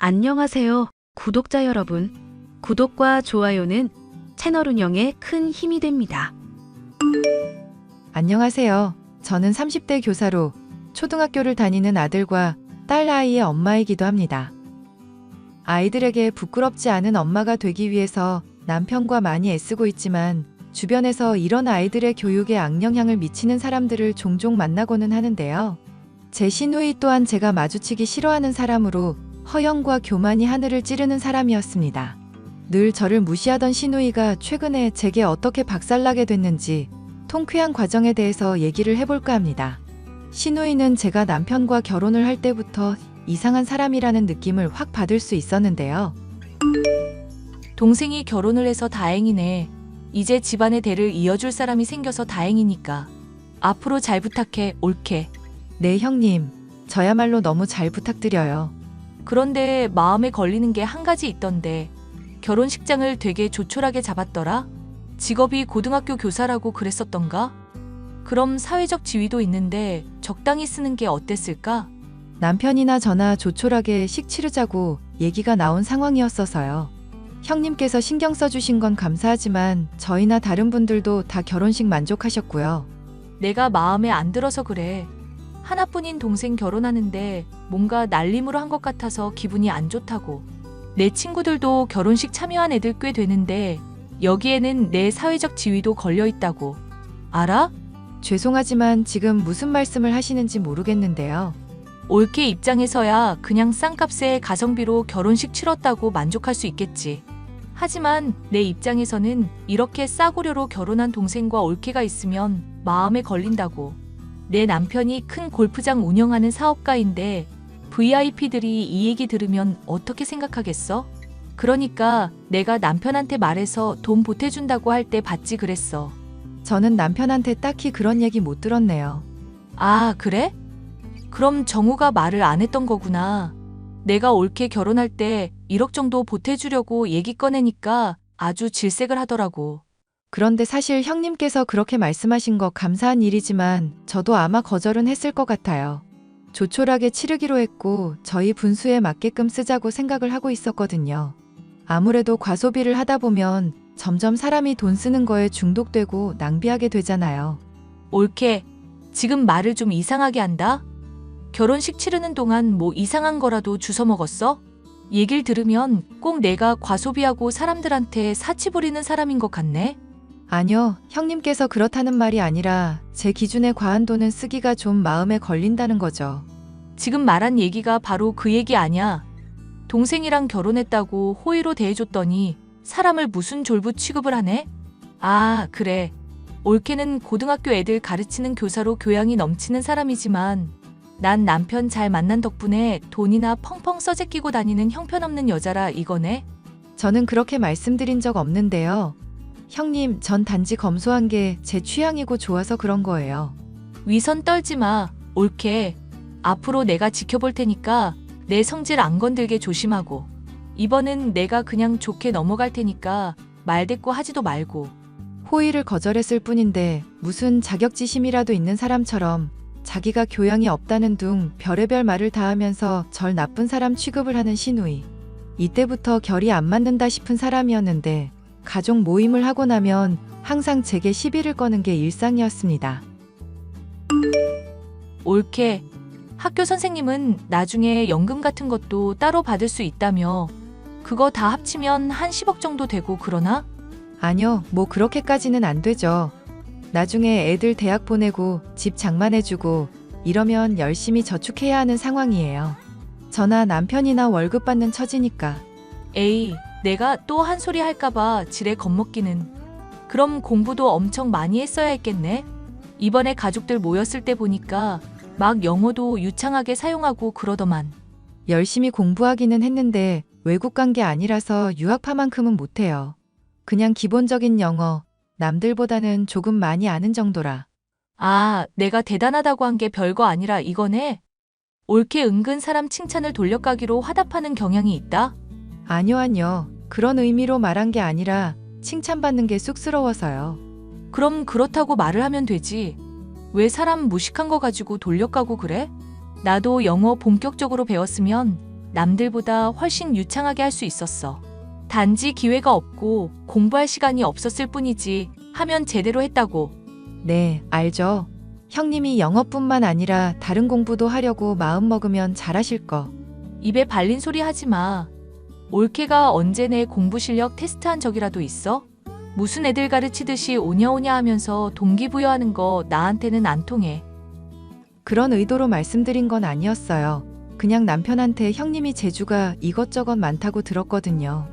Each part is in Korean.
안녕하세요, 구독자 여러분. 구독과 좋아요는 채널 운영에 큰 힘이 됩니다. 안녕하세요. 저는 30대 교사로 초등학교를 다니는 아들과 딸 아이의 엄마이기도 합니다. 아이들에게 부끄럽지 않은 엄마가 되기 위해서 남편과 많이 애쓰고 있지만 주변에서 이런 아이들의 교육에 악영향을 미치는 사람들을 종종 만나고는 하는데요. 제 시누이 또한 제가 마주치기 싫어하는 사람으로 허영과 교만이 하늘을 찌르는 사람이었습니다. 늘 저를 무시하던 시누이가 최근에 제게 어떻게 박살나게 됐는지 통쾌한 과정에 대해서 얘기를 해볼까 합니다. 시누이는 제가 남편과 결혼을 할 때부터 이상한 사람이라는 느낌을 확 받을 수 있었는데요. 동생이 결혼을 해서 다행이네. 이제 집안의 대를 이어줄 사람이 생겨서 다행이니까. 앞으로 잘 부탁해, 옳게. 네, 형님. 저야말로 너무 잘 부탁드려요. 그런데 마음에 걸리는 게 한 가지 있던데. 결혼식장을 되게 조촐하게 잡았더라? 직업이 고등학교 교사라고 그랬었던가? 그럼 사회적 지위도 있는데 적당히 쓰는 게 어땠을까? 남편이나 저나 조촐하게 식 치르자고 얘기가 나온 상황이었어서요. 형님께서 신경 써주신 건 감사하지만 저희나 다른 분들도 다 결혼식 만족하셨고요. 내가 마음에 안 들어서 그래. 하나뿐인 동생 결혼하는데 뭔가 날림으로 한 것 같아서 기분이 안 좋다고. 내 친구들도 결혼식 참여한 애들 꽤 되는데 여기에는 내 사회적 지위도 걸려 있다고. 알아? 죄송하지만 지금 무슨 말씀을 하시는지 모르겠는데요. 옳게 입장에서야 그냥 싼값에 가성비로 결혼식 치렀다고 만족할 수 있겠지. 하지만 내 입장에서는 이렇게 싸구려로 결혼한 동생과 옳게가 있으면 마음에 걸린다고. 내 남편이 큰 골프장 운영하는 사업가인데 VIP들이 이 얘기 들으면 어떻게 생각하겠어? 그러니까 내가 남편한테 말해서 돈 보태준다고 할 때 받지 그랬어. 저는 남편한테 딱히 그런 얘기 못 들었네요. 아, 그래? 그럼 정우가 말을 안 했던 거구나. 내가 옳게 결혼할 때 1억 정도 보태주려고 얘기 꺼내니까 아주 질색을 하더라고. 그런데 사실 형님께서 그렇게 말씀하신 거 감사한 일이지만 저도 아마 거절은 했을 것 같아요. 조촐하게 치르기로 했고 저희 분수에 맞게끔 쓰자고 생각을 하고 있었거든요. 아무래도 과소비를 하다 보면 점점 사람이 돈 쓰는 거에 중독되고 낭비하게 되잖아요. 옳게, 지금 말을 좀 이상하게 한다? 결혼식 치르는 동안 뭐 이상한 거라도 주워 먹었어? 얘길 들으면 꼭 내가 과소비하고 사람들한테 사치 부리는 사람인 것 같네? 아니요, 형님께서 그렇다는 말이 아니라 제 기준에 과한 돈은 쓰기가 좀 마음에 걸린다는 거죠. 지금 말한 얘기가 바로 그 얘기 아냐? 동생이랑 결혼했다고 호의로 대해줬더니 사람을 무슨 졸부 취급을 하네? 아, 그래. 옳게는 고등학교 애들 가르치는 교사로 교양이 넘치는 사람이지만 난 남편 잘 만난 덕분에 돈이나 펑펑 써제끼고 다니는 형편없는 여자라 이거네? 저는 그렇게 말씀드린 적 없는데요. 형님, 전 단지 검소한 게 제 취향이고 좋아서 그런 거예요. 위선 떨지 마, 옳게. 앞으로 내가 지켜볼 테니까 내 성질 안 건들게 조심하고. 이번은 내가 그냥 좋게 넘어갈 테니까 말대꾸 하지도 말고. 호의를 거절했을 뿐인데 무슨 자격지심이라도 있는 사람처럼 자기가 교양이 없다는 둥 별의별 말을 다 하면서 절 나쁜 사람 취급을 하는 시누이. 이때부터 결이 안 맞는다 싶은 사람이었는데 가족 모임을 하고 나면 항상 제게 시비를 거는 게 일상이었습니다. 옳게. 학교 선생님은 나중에 연금 같은 것도 따로 받을 수 있다며. 그거 다 합치면 한 10억 정도 되고 그러나? 아니요, 뭐 그렇게까지는 안 되죠. 나중에 애들 대학 보내고 집 장만해주고 이러면 열심히 저축해야 하는 상황이에요. 저나 남편이나 월급 받는 처지니까. 에이, 내가 또 한 소리 할까봐 지레 겁먹기는. 그럼 공부도 엄청 많이 했어야 했겠네? 이번에 가족들 모였을 때 보니까 막 영어도 유창하게 사용하고 그러더만. 열심히 공부하기는 했는데 외국 간 게 아니라서 유학파만큼은 못해요. 그냥 기본적인 영어, 남들보다는 조금 많이 아는 정도라. 아, 내가 대단하다고 한 게 별거 아니라 이거네? 옳게 은근 사람 칭찬을 돌려가기로 화답하는 경향이 있다? 아니요. 그런 의미로 말한 게 아니라 칭찬받는 게 쑥스러워서요. 그럼 그렇다고 말을 하면 되지. 왜 사람 무식한 거 가지고 돌려가고 그래? 나도 영어 본격적으로 배웠으면 남들보다 훨씬 유창하게 할 수 있었어. 단지 기회가 없고 공부할 시간이 없었을 뿐이지 하면 제대로 했다고. 네, 알죠. 형님이 영어뿐만 아니라 다른 공부도 하려고 마음먹으면 잘하실 거. 입에 발린 소리 하지 마. 올케가 언제 내 공부 실력 테스트한 적이라도 있어? 무슨 애들 가르치듯이 오냐오냐 하면서 동기부여하는 거 나한테는 안 통해. 그런 의도로 말씀드린 건 아니었어요. 그냥 남편한테 형님이 재주가 이것저것 많다고 들었거든요.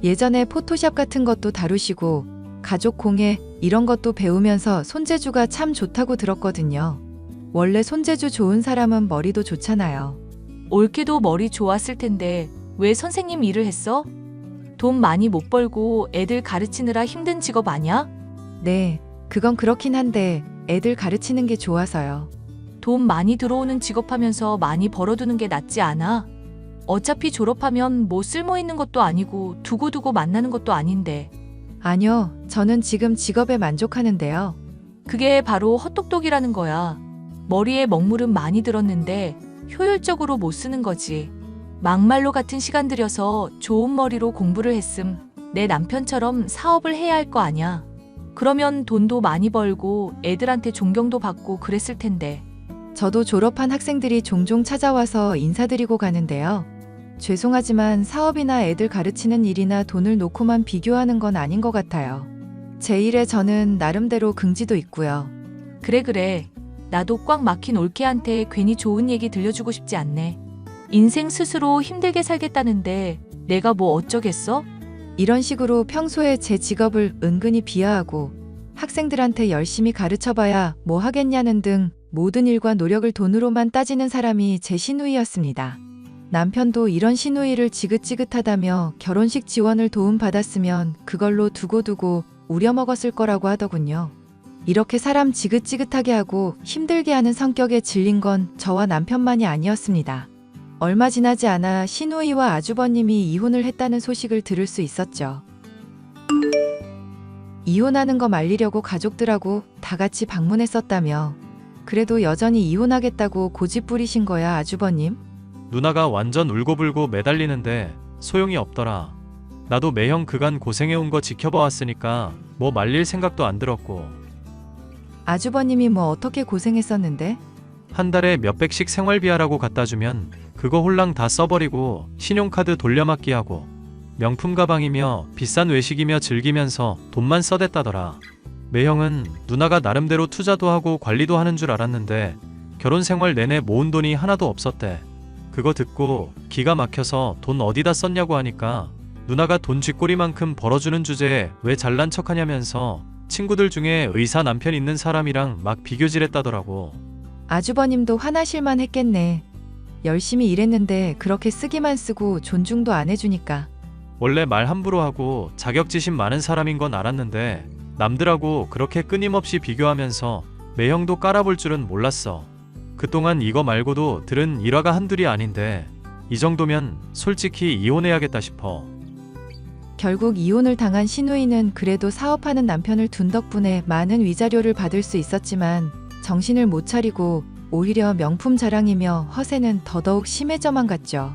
예전에 포토샵 같은 것도 다루시고 가족 공예 이런 것도 배우면서 손재주가 참 좋다고 들었거든요. 원래 손재주 좋은 사람은 머리도 좋잖아요. 올케도 머리 좋았을 텐데 왜 선생님 일을 했어? 돈 많이 못 벌고 애들 가르치느라 힘든 직업 아니야? 네, 그건 그렇긴 한데 애들 가르치는 게 좋아서요. 돈 많이 들어오는 직업 하면서 많이 벌어두는 게 낫지 않아? 어차피 졸업하면 뭐 쓸모 있는 것도 아니고 두고두고 만나는 것도 아닌데. 아니요, 저는 지금 직업에 만족하는데요. 그게 바로 헛똑똑이라는 거야. 머리에 먹물은 많이 들었는데 효율적으로 못 쓰는 거지. 막말로 같은 시간 들여서 좋은 머리로 공부를 했음. 내 남편처럼 사업을 해야 할 거 아냐. 그러면 돈도 많이 벌고 애들한테 존경도 받고 그랬을 텐데. 저도 졸업한 학생들이 종종 찾아와서 인사드리고 가는데요. 죄송하지만 사업이나 애들 가르치는 일이나 돈을 놓고만 비교하는 건 아닌 것 같아요. 제 일에 저는 나름대로 긍지도 있고요. 그래. 나도 꽉 막힌 올케한테 괜히 좋은 얘기 들려주고 싶지 않네. 인생 스스로 힘들게 살겠다는데 내가 뭐 어쩌겠어? 이런 식으로 평소에 제 직업을 은근히 비하하고 학생들한테 열심히 가르쳐봐야 뭐 하겠냐는 등 모든 일과 노력을 돈으로만 따지는 사람이 제 시누이였습니다. 남편도 이런 시누이를 지긋지긋하다며 결혼식 지원을 도움받았으면 그걸로 두고두고 우려먹었을 거라고 하더군요. 이렇게 사람 지긋지긋하게 하고 힘들게 하는 성격에 질린 건 저와 남편만이 아니었습니다. 얼마 지나지 않아 시누이와 아주버님이 이혼을 했다는 소식을 들을 수 있었죠. 이혼하는 거 말리려고 가족들하고 다 같이 방문했었다며. 그래도 여전히 이혼하겠다고 고집 부리신 거야, 아주버님? 누나가 완전 울고불고 매달리는데 소용이 없더라. 나도 매형 그간 고생해온 거 지켜봐 왔으니까 뭐 말릴 생각도 안 들었고. 아주버님이 뭐 어떻게 고생했었는데? 한 달에 몇백씩 생활비하라고 갖다 주면 그거 홀랑 다 써버리고 신용카드 돌려막기 하고 명품 가방이며 비싼 외식이며 즐기면서 돈만 써댔다더라. 매형은 누나가 나름대로 투자도 하고 관리도 하는 줄 알았는데 결혼 생활 내내 모은 돈이 하나도 없었대. 그거 듣고 기가 막혀서 돈 어디다 썼냐고 하니까 누나가 돈 쥐꼬리만큼 벌어주는 주제에 왜 잘난 척하냐면서 친구들 중에 의사 남편 있는 사람이랑 막 비교질했다더라고. 아주버님도 화나실만 했겠네. 열심히 일했는데 그렇게 쓰기만 쓰고 존중도 안 해주니까. 원래 말 함부로 하고 자격지심 많은 사람인 건 알았는데 남들하고 그렇게 끊임없이 비교하면서 매형도 깔아볼 줄은 몰랐어. 그동안 이거 말고도 들은 일화가 한둘이 아닌데 이 정도면 솔직히 이혼해야겠다 싶어. 결국 이혼을 당한 시누이는 그래도 사업하는 남편을 둔 덕분에 많은 위자료를 받을 수 있었지만 정신을 못 차리고 오히려 명품 자랑이며 허세는 더더욱 심해져만 갔죠.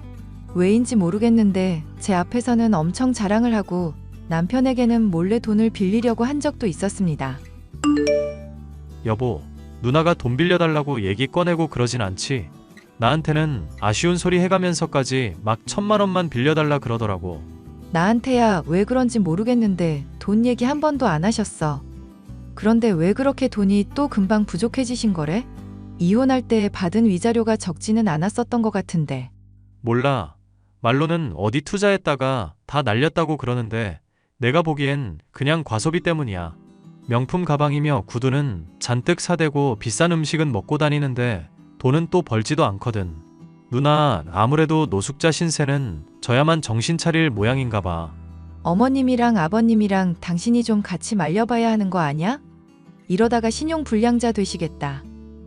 왜인지 모르겠는데 제 앞에서는 엄청 자랑을 하고 남편에게는 몰래 돈을 빌리려고 한 적도 있었습니다. 여보, 누나가 돈 빌려달라고 얘기 꺼내고 그러진 않지? 나한테는 아쉬운 소리 해가면서까지 막 1,000만 원만 빌려달라 그러더라고. 나한테야 왜 그런지 모르겠는데 돈 얘기 한 번도 안 하셨어. 그런데 왜 그렇게 돈이 또 금방 부족해지신 거래? 이혼할 때 받은 위자료가 적지는 않았었던 것 같은데. 몰라. 말로는 어디 투자했다가 다 날렸다고 그러는데 내가 보기엔 그냥 과소비 때문이야. 명품 가방이며 구두는 잔뜩 사대고 비싼 음식은 먹고 다니는데 돈은 또 벌지도 않거든. 누나 아무래도 노숙자 신세는 져야만 정신 차릴 모양인가 봐. 어머님이랑 아버님이랑 당신이 좀 같이 말려봐야 하는 거 아냐? 이러다가 신용 불량자 되시겠다.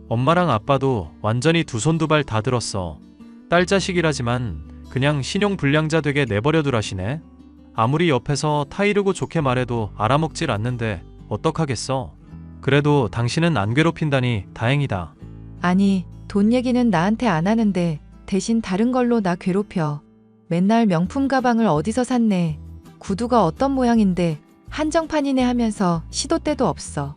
엄마랑 아빠도 완전히 두 손 두 발 다 들었어. 딸 자식이라지만 그냥 신용 불량자 되게 내버려 두라시네. 아무리 옆에서 타이르고 좋게 말해도 알아먹질 않는데 어떡하겠어. 그래도 당신은 안 괴롭힌다니 다행이다. 아니, 돈 얘기는 나한테 안 하는데 대신 다른 걸로 나 괴롭혀. 맨날 명품 가방을 어디서 샀네. 구두가 어떤 모양인데 한정판이네 하면서 시도 때도 없어.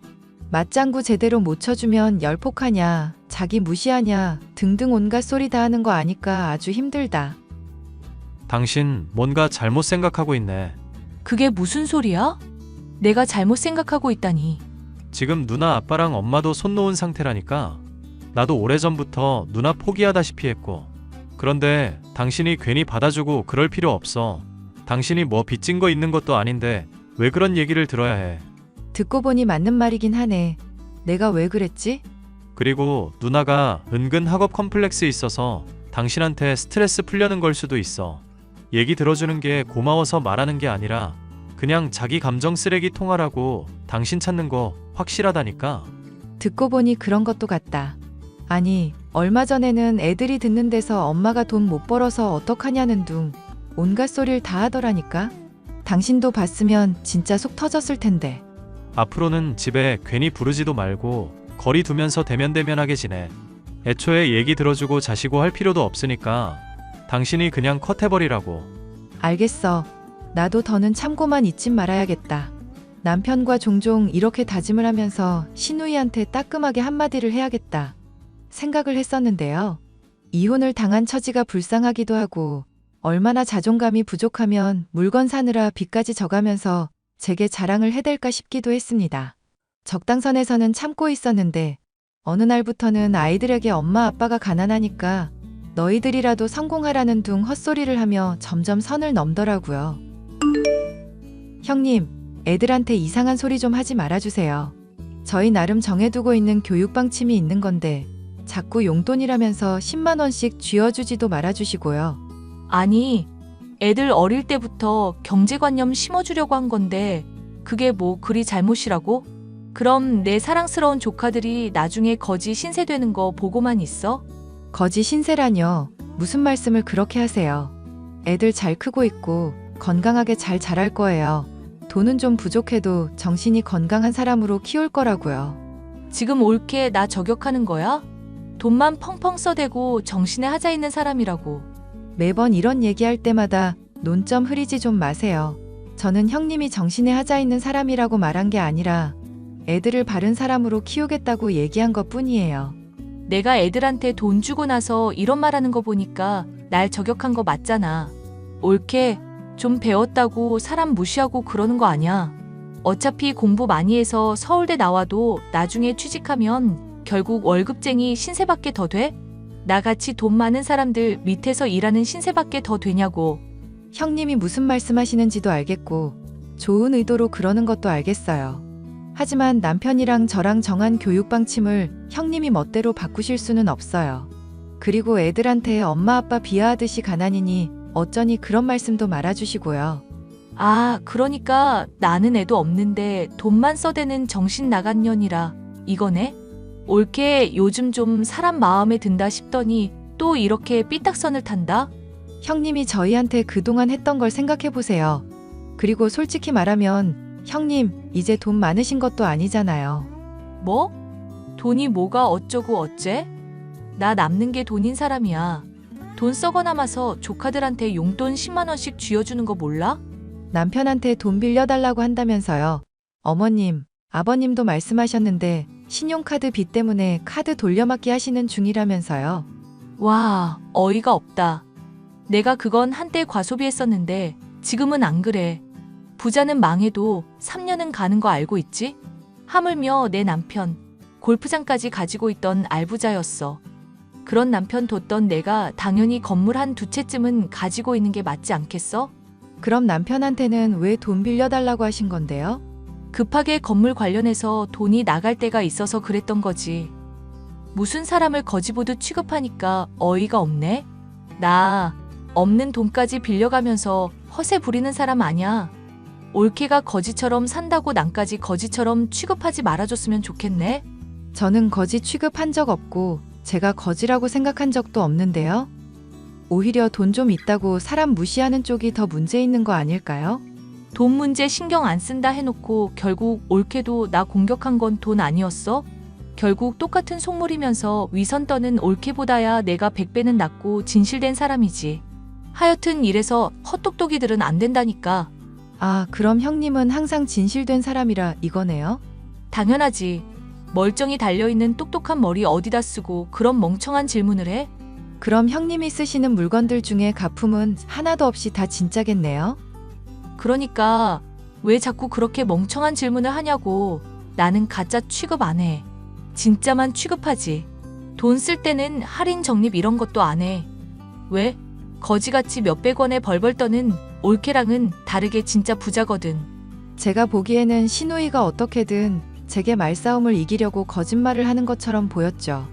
맞장구 제대로 못 쳐주면 열폭하냐, 자기 무시하냐 등등 온갖 소리 다 하는 거 아니까 아주 힘들다. 당신 뭔가 잘못 생각하고 있네. 그게 무슨 소리야? 내가 잘못 생각하고 있다니. 지금 누나 아빠랑 엄마도 손 놓은 상태라니까. 나도 오래전부터 누나 포기하다시피 했고. 그런데 당신이 괜히 받아주고 그럴 필요 없어. 당신이 뭐 빚진 거 있는 것도 아닌데 왜 그런 얘기를 들어야 해. 듣고 보니 맞는 말이긴 하네. 내가 왜 그랬지? 그리고 누나가 은근 학업 컴플렉스 있어서 당신한테 스트레스 풀려는 걸 수도 있어. 얘기 들어주는 게 고마워서 말하는 게 아니라 그냥 자기 감정 쓰레기 통하라고. 당신 찾는 거 확실하다니까. 듣고 보니 그런 것도 같다. 아니, 얼마 전에는 애들이 듣는 데서 엄마가 돈 못 벌어서 어떡하냐는 둥 온갖 소리를 다 하더라니까. 당신도 봤으면 진짜 속 터졌을 텐데. 앞으로는 집에 괜히 부르지도 말고 거리 두면서 대면대면하게 지내. 애초에 얘기 들어주고 자시고 할 필요도 없으니까 당신이 그냥 컷해버리라고. 알겠어. 나도 더는 참고만 잊지 말아야겠다. 남편과 종종 이렇게 다짐을 하면서 신우이한테 따끔하게 한마디를 해야겠다 생각을 했었는데요. 이혼을 당한 처지가 불쌍하기도 하고 얼마나 자존감이 부족하면 물건 사느라 빚까지 져가면서 제게 자랑을 해댈까 싶기도 했습니다. 적당선에서는 참고 있었는데 어느 날부터는 아이들에게 엄마 아빠가 가난하니까 너희들이라도 성공하라는 둥 헛소리를 하며 점점 선을 넘더라고요. 형님, 애들한테 이상한 소리 좀 하지 말아주세요. 저희 나름 정해두고 있는 교육 방침이 있는 건데 자꾸 용돈이라면서 10만 원씩 쥐어주지도 말아주시고요. 아니, 애들 어릴 때부터 경제관념 심어주려고 한 건데 그게 뭐 그리 잘못이라고? 그럼 내 사랑스러운 조카들이 나중에 거지 신세 되는 거 보고만 있어? 거지 신세라뇨. 무슨 말씀을 그렇게 하세요. 애들 잘 크고 있고 건강하게 잘 자랄 거예요. 돈은 좀 부족해도 정신이 건강한 사람으로 키울 거라고요. 지금 옳게 나 저격하는 거야? 돈만 펑펑 써대고 정신에 하자 있는 사람이라고. 매번 이런 얘기할 때마다 논점 흐리지 좀 마세요. 저는 형님이 정신에 하자 있는 사람이라고 말한 게 아니라 애들을 바른 사람으로 키우겠다고 얘기한 것 뿐이에요. 내가 애들한테 돈 주고 나서 이런 말하는 거 보니까 날 저격한 거 맞잖아. 옳게 좀 배웠다고 사람 무시하고 그러는 거 아니야. 어차피 공부 많이 해서 서울대 나와도 나중에 취직하면 결국 월급쟁이 신세밖에 더 돼? 나같이 돈 많은 사람들 밑에서 일하는 신세밖에 더 되냐고. 형님이 무슨 말씀하시는지도 알겠고 좋은 의도로 그러는 것도 알겠어요. 하지만 남편이랑 저랑 정한 교육 방침을 형님이 멋대로 바꾸실 수는 없어요. 그리고 애들한테 엄마 아빠 비하하듯이 가난이니 어쩌니 그런 말씀도 말아주시고요. 아, 그러니까 나는 애도 없는데 돈만 써대는 정신 나간 년이라 이거네? 옳게 요즘 좀 사람 마음에 든다 싶더니 또 이렇게 삐딱선을 탄다? 형님이 저희한테 그동안 했던 걸 생각해보세요. 그리고 솔직히 말하면 형님 이제 돈 많으신 것도 아니잖아요. 뭐? 돈이 뭐가 어쩌고 어째? 나 남는 게 돈인 사람이야. 돈 썩어 남아서 조카들한테 용돈 10만 원씩 쥐어주는 거 몰라? 남편한테 돈 빌려달라고 한다면서요. 어머님, 아버님도 말씀하셨는데 신용카드 빚 때문에 카드 돌려막기 하시는 중이라면서요. 와, 어이가 없다. 내가 그건 한때 과소비했었는데 지금은 안 그래. 부자는 망해도 3년은 가는 거 알고 있지? 하물며 내 남편, 골프장까지 가지고 있던 알부자였어. 그런 남편 뒀던 내가 당연히 건물 한 두 채쯤은 가지고 있는 게 맞지 않겠어? 그럼 남편한테는 왜 돈 빌려달라고 하신 건데요? 급하게 건물 관련해서 돈이 나갈 때가 있어서 그랬던 거지. 무슨 사람을 거지 보듯 취급하니까 어이가 없네? 나 없는 돈까지 빌려가면서 허세 부리는 사람 아냐. 올케가 거지처럼 산다고 남까지 거지처럼 취급하지 말아줬으면 좋겠네. 저는 거지 취급한 적 없고 제가 거지라고 생각한 적도 없는데요. 오히려 돈 좀 있다고 사람 무시하는 쪽이 더 문제 있는 거 아닐까요? 돈 문제 신경 안 쓴다 해놓고 결국 올케도 나 공격한 건 돈 아니었어? 결국 똑같은 속물이면서 위선 떠는 올케보다야 내가 100배는 낫고 진실된 사람이지. 하여튼 이래서 헛똑똑이들은 안 된다니까. 아, 그럼 형님은 항상 진실된 사람이라 이거네요? 당연하지. 멀쩡히 달려있는 똑똑한 머리 어디다 쓰고 그런 멍청한 질문을 해? 그럼 형님이 쓰시는 물건들 중에 가품은 하나도 없이 다 진짜겠네요? 그러니까 왜 자꾸 그렇게 멍청한 질문을 하냐고. 나는 가짜 취급 안 해. 진짜만 취급하지. 돈 쓸 때는 할인 적립 이런 것도 안 해. 왜? 거지같이 몇백 원에 벌벌 떠는 올케랑은 다르게 진짜 부자거든. 제가 보기에는 신우이가 어떻게든 제게 말싸움을 이기려고 거짓말을 하는 것처럼 보였죠.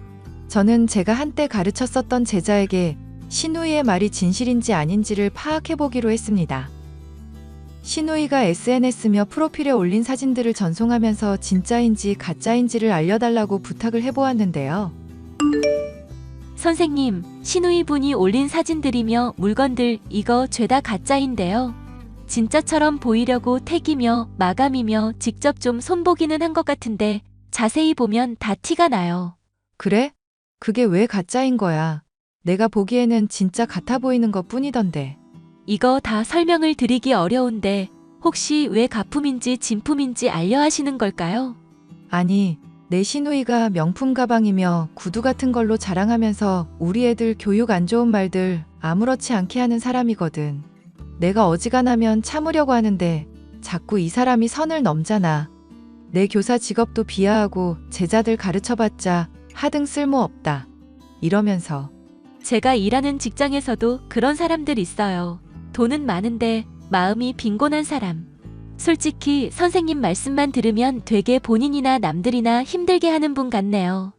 저는 제가 한때 가르쳤었던 제자에게 신우이의 말이 진실인지 아닌지를 파악해보기로 했습니다. 신우이가 SNS며 프로필에 올린 사진들을 전송하면서 진짜인지 가짜인지를 알려달라고 부탁을 해보았는데요. 선생님, 신우이 분이 올린 사진들이며 물건들 이거 죄다 가짜인데요. 진짜처럼 보이려고 택이며 마감이며 직접 좀 손보기는 한 것 같은데 자세히 보면 다 티가 나요. 그래? 그게 왜 가짜인 거야? 내가 보기에는 진짜 같아 보이는 것 뿐이던데. 이거 다 설명을 드리기 어려운데 혹시 왜 가품인지 진품인지 알려 하시는 걸까요? 아니, 내 시누이가 명품 가방이며 구두 같은 걸로 자랑하면서 우리 애들 교육 안 좋은 말들 아무렇지 않게 하는 사람이거든. 내가 어지간하면 참으려고 하는데 자꾸 이 사람이 선을 넘잖아. 내 교사 직업도 비하하고 제자들 가르쳐봤자 하등 쓸모없다. 이러면서. 제가 일하는 직장에서도 그런 사람들 있어요. 돈은 많은데 마음이 빈곤한 사람. 솔직히 선생님 말씀만 들으면 되게 본인이나 남들이나 힘들게 하는 분 같네요.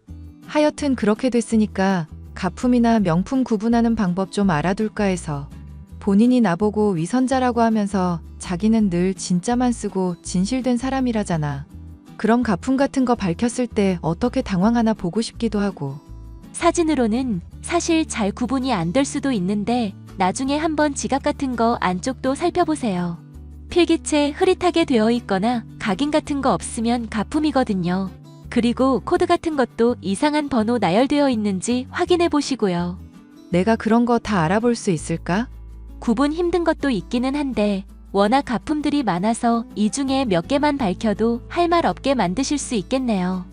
하여튼 그렇게 됐으니까 가품이나 명품 구분하는 방법 좀 알아둘까 해서. 본인이 나보고 위선자라고 하면서 자기는 늘 진짜만 쓰고 진실된 사람이라잖아. 그럼 가품 같은 거 밝혔을 때 어떻게 당황하나 보고 싶기도 하고. 사진으로는 사실 잘 구분이 안 될 수도 있는데 나중에 한번 지갑 같은 거 안쪽도 살펴보세요. 필기체 흐릿하게 되어 있거나 각인 같은 거 없으면 가품이거든요. 그리고 코드 같은 것도 이상한 번호 나열되어 있는지 확인해 보시고요. 내가 그런 거 다 알아볼 수 있을까? 구분 힘든 것도 있기는 한데 워낙 가품들이 많아서 이 중에 몇 개만 밝혀도 할 말 없게 만드실 수 있겠네요.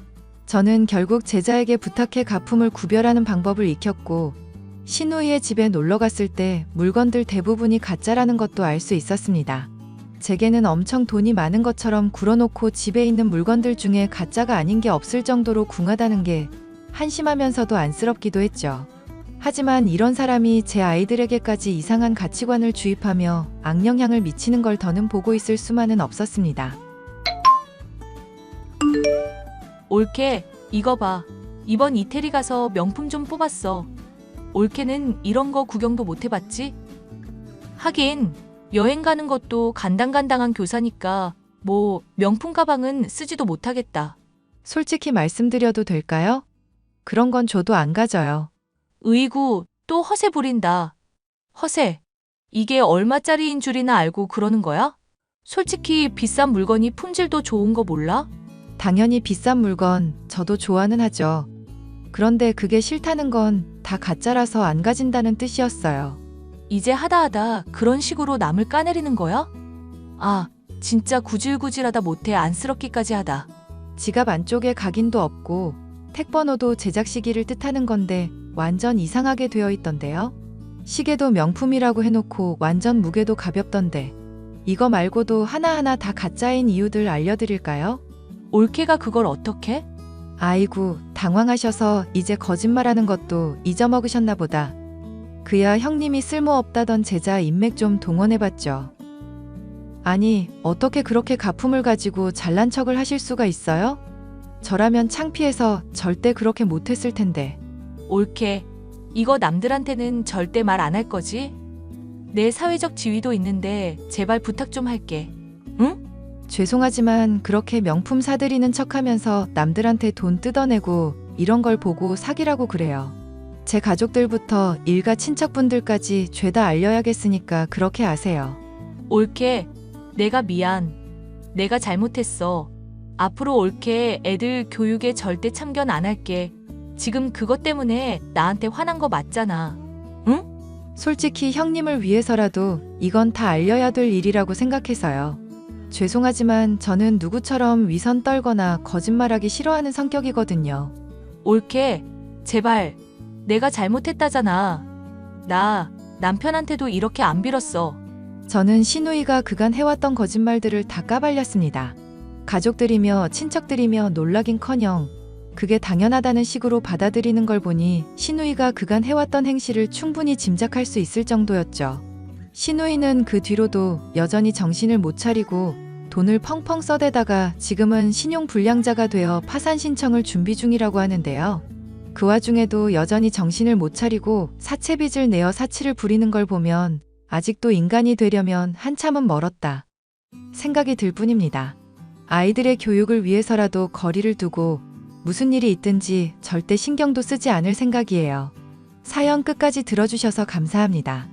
저는 결국 제자에게 부탁해 가품을 구별하는 방법을 익혔고 신우이의 집에 놀러 갔을 때 물건들 대부분이 가짜라는 것도 알 수 있었습니다. 제게는 엄청 돈이 많은 것처럼 굴어놓고 집에 있는 물건들 중에 가짜가 아닌 게 없을 정도로 궁하다는 게 한심하면서도 안쓰럽기도 했죠. 하지만 이런 사람이 제 아이들에게까지 이상한 가치관을 주입하며 악영향을 미치는 걸 더는 보고 있을 수만은 없었습니다. 올케, 이거 봐. 이번 이태리 가서 명품 좀 뽑았어. 올케는 이런 거 구경도 못 해봤지? 하긴 여행 가는 것도 간당간당한 교사니까 뭐 명품 가방은 쓰지도 못하겠다. 솔직히 말씀드려도 될까요? 그런 건 저도 안 가져요. 으이구, 또 허세 부린다. 허세. 이게 얼마짜리인 줄이나 알고 그러는 거야? 솔직히 비싼 물건이 품질도 좋은 거 몰라? 당연히 비싼 물건 저도 좋아는 하죠. 그런데 그게 싫다는 건 다 가짜라서 안 가진다는 뜻이었어요. 이제 하다하다 그런 식으로 남을 까내리는 거야? 아, 진짜 구질구질하다 못해 안쓰럽기까지 하다. 지갑 안쪽에 각인도 없고 택번호도 제작 시기를 뜻하는 건데 완전 이상하게 되어 있던데요. 시계도 명품이라고 해놓고 완전 무게도 가볍던데 이거 말고도 하나하나 다 가짜인 이유들 알려드릴까요? 올케가 그걸 어떻게? 아이고, 당황하셔서 이제 거짓말하는 것도 잊어먹으셨나 보다. 그야 형님이 쓸모없다던 제자 인맥 좀 동원해봤죠. 아니, 어떻게 그렇게 가품을 가지고 잘난 척을 하실 수가 있어요? 저라면 창피해서 절대 그렇게 못했을 텐데. 올케, 이거 남들한테는 절대 말 안 할 거지? 내 사회적 지위도 있는데 제발 부탁 좀 할게. 응? 죄송하지만 그렇게 명품 사들이는 척하면서 남들한테 돈 뜯어내고 이런 걸 보고 사기라고 그래요. 제 가족들부터 일가 친척분들까지 죄다 알려야겠으니까 그렇게 아세요. 올케, 내가 미안. 내가 잘못했어. 앞으로 옳게 애들 교육에 절대 참견 안 할게. 지금 그것 때문에 나한테 화난 거 맞잖아. 솔직히 형님을 위해서라도 이건 다 알려야 될 일이라고 생각해서요. 죄송하지만 저는 누구처럼 위선 떨거나 거짓말하기 싫어하는 성격이거든요. 옳게, 제발. 내가 잘못했다잖아. 나 남편한테도 이렇게 안 빌었어. 저는 신우이가 그간 해왔던 거짓말들을 다 까발렸습니다. 가족들이며 친척들이며 놀라긴커녕 그게 당연하다는 식으로 받아들이는 걸 보니 신우이가 그간 해왔던 행실을 충분히 짐작할 수 있을 정도였죠. 신우이는 그 뒤로도 여전히 정신을 못 차리고 돈을 펑펑 써대다가 지금은 신용불량자가 되어 파산 신청을 준비 중이라고 하는데요. 그 와중에도 여전히 정신을 못 차리고 사채빚을 내어 사치를 부리는 걸 보면 아직도 인간이 되려면 한참은 멀었다 생각이 들 뿐입니다. 아이들의 교육을 위해서라도 거리를 두고 무슨 일이 있든지 절대 신경도 쓰지 않을 생각이에요. 사연 끝까지 들어주셔서 감사합니다.